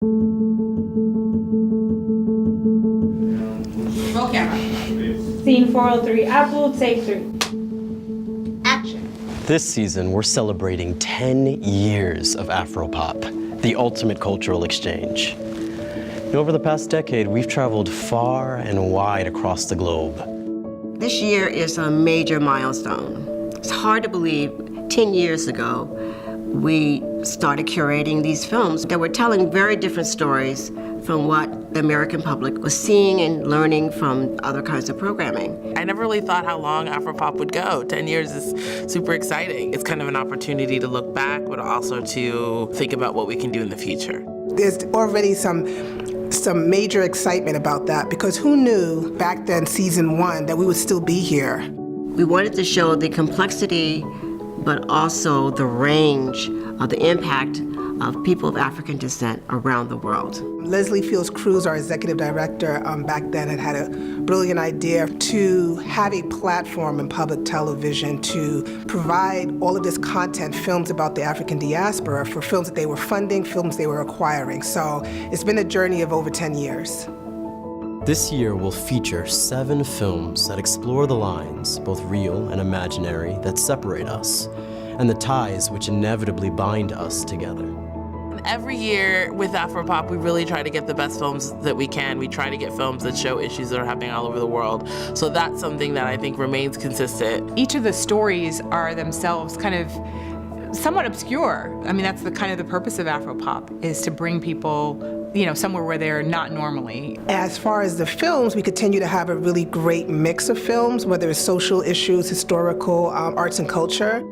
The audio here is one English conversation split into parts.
Roll camera. Scene 403, Apple, take 3. Action. This season, we're celebrating 10 years of AfroPop, the ultimate cultural exchange. And over the past decade, we've traveled far and wide across the globe. This year is a major milestone. It's hard to believe 10 years ago, we started curating these films that were telling very different stories from what the American public was seeing and learning from other kinds of programming. I never really thought how long AfroPop would go. 10 years is super exciting. It's kind of an opportunity to look back, but also to think about what we can do in the future. There's already some major excitement about that, because who knew back then, season 1, that we would still be here? We wanted to show the complexity, but also the range of the impact of people of African descent around the world. Leslie Fields Cruz, our executive director, back then had a brilliant idea to have a platform in public television to provide all of this content, films about the African diaspora, for films that they were funding, films they were acquiring. So it's been a journey of over 10 years. This year will feature 7 films that explore the lines, both real and imaginary, that separate us, and the ties which inevitably bind us together. Every year with AfroPop, we really try to get the best films that we can. We try to get films that show issues that are happening all over the world. So that's something that I think remains consistent. Each of the stories are themselves kind of somewhat obscure. I mean, that's the kind of the purpose of AfroPop, is to bring people, you know, somewhere where they're not normally. As far as the films, we continue to have a really great mix of films, whether it's social issues, historical, arts and culture.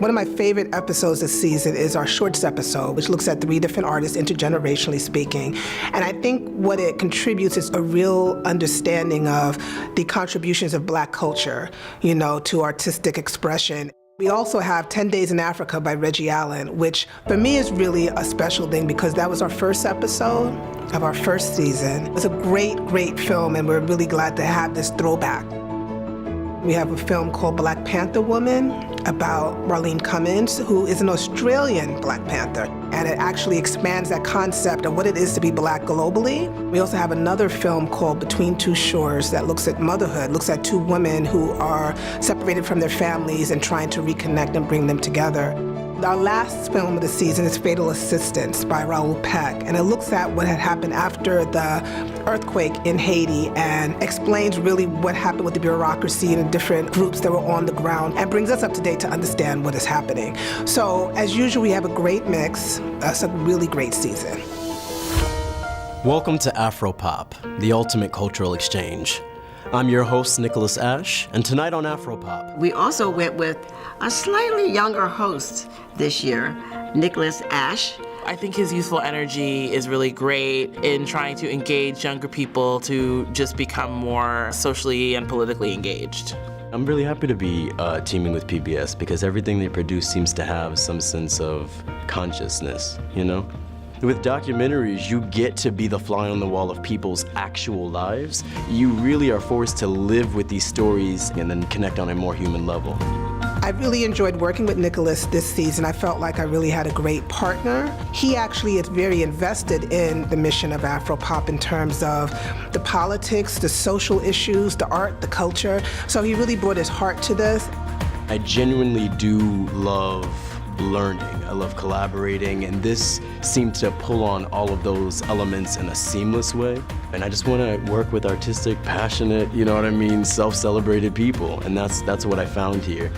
One of my favorite episodes this season is our Shorts episode, which looks at 3 different artists, intergenerationally speaking. And I think what it contributes is a real understanding of the contributions of Black culture, you know, to artistic expression. We also have 10 Days in Africa by Regi Allen, which for me is really a special thing because that was our first episode of our first season. It's a great, great film, and we're really glad to have this throwback. We have a film called Black Panther Woman about Marlene Cummins, who is an Australian Black Panther. And it actually expands that concept of what it is to be Black globally. We also have another film called Between Two Shores that looks at motherhood, looks at 2 women who are separated from their families and trying to reconnect and bring them together. Our last film of the season is Fatal Assistance by Raoul Peck, and it looks at what had happened after the earthquake in Haiti and explains really what happened with the bureaucracy and the different groups that were on the ground and brings us up to date to understand what is happening. So, as usual, we have a great mix. It's a really great season. Welcome to AfroPop, the ultimate cultural exchange. I'm your host, Nicholas Ashe, and tonight on AfroPop, We also went with a slightly younger host this year, Nicholas Ashe. I think his youthful energy is really great in trying to engage younger people to just become more socially and politically engaged. I'm really happy to be teaming with PBS because everything they produce seems to have some sense of consciousness, you know? With documentaries, you get to be the fly on the wall of people's actual lives. You really are forced to live with these stories and then connect on a more human level. I really enjoyed working with Nicholas this season. I felt like I really had a great partner. He actually is very invested in the mission of AfroPop in terms of the politics, the social issues, the art, the culture. So he really brought his heart to this. I genuinely do love learning. I love collaborating, and this seemed to pull on all of those elements in a seamless way. And I just want to work with artistic, passionate, you know what I mean, self-celebrated people, and that's what I found here.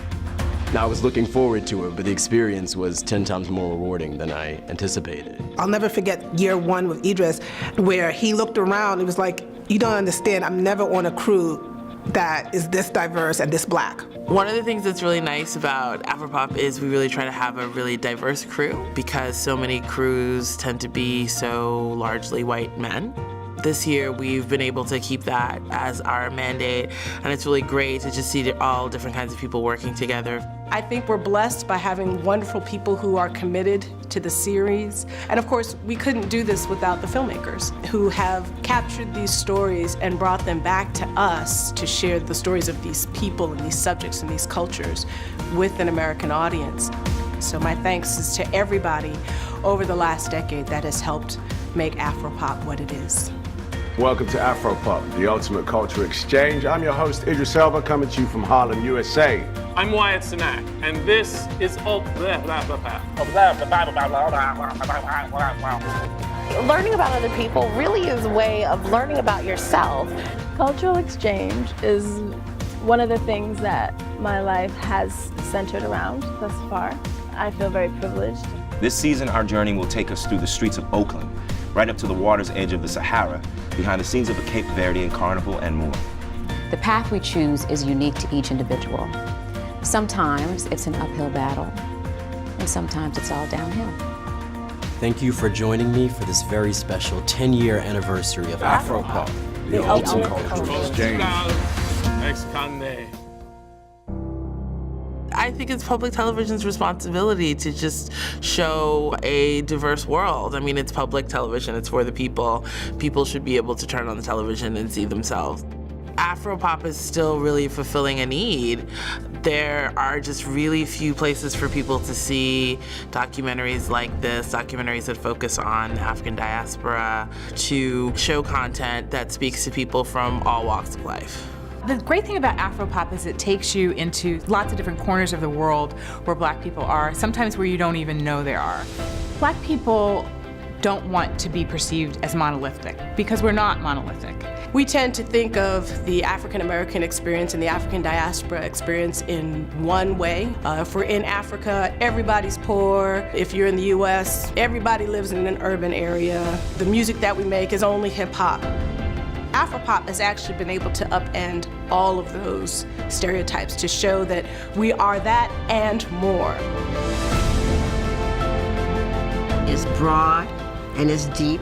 Now, I was looking forward to it, but the experience was 10 times more rewarding than I anticipated. I'll never forget year 1 with Idris, where he looked around, it was like, you don't understand, I'm never on a crew that is this diverse and this Black. One of the things that's really nice about AfroPop is we really try to have a really diverse crew because so many crews tend to be so largely white men. This year, we've been able to keep that as our mandate, and it's really great to just see all different kinds of people working together. I think we're blessed by having wonderful people who are committed to the series. And of course, we couldn't do this without the filmmakers who have captured these stories and brought them back to us to share the stories of these people and these subjects and these cultures with an American audience. So my thanks is to everybody over the last decade that has helped make AfroPop what it is. Welcome to AfroPop, the ultimate culture exchange. I'm your host, Idris Elba, coming to you from Harlem, USA. I'm Wyatt Cenac, and this is Learning about other people really is a way of learning about yourself. Cultural exchange is one of the things that my life has centered around thus far. I feel very privileged. This season, our journey will take us through the streets of Oakland, right up to the water's edge of the Sahara, behind the scenes of a Cape Verdean carnival and more. The path we choose is unique to each individual. Sometimes it's an uphill battle, and sometimes it's all downhill. Thank you for joining me for this very special 10-year anniversary of AfroPop, the ultimate cultural exchange. I think it's public television's responsibility to just show a diverse world. I mean, it's public television, it's for the people. People should be able to turn on the television and see themselves. AfroPop is still really fulfilling a need. There are just really few places for people to see documentaries like this, documentaries that focus on African diaspora, to show content that speaks to people from all walks of life. The great thing about AfroPop is it takes you into lots of different corners of the world where Black people are, sometimes where you don't even know there are. Black people don't want to be perceived as monolithic, because we're not monolithic. We tend to think of the African American experience and the African diaspora experience in one way. If we're in Africa, everybody's poor. If you're in the US, everybody lives in an urban area. The music that we make is only hip hop. AfroPop has actually been able to upend all of those stereotypes to show that we are that and more. It's broad and it's deep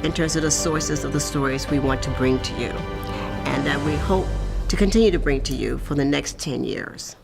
in terms of the sources of the stories we want to bring to you, and that we hope to continue to bring to you for the next 10 years.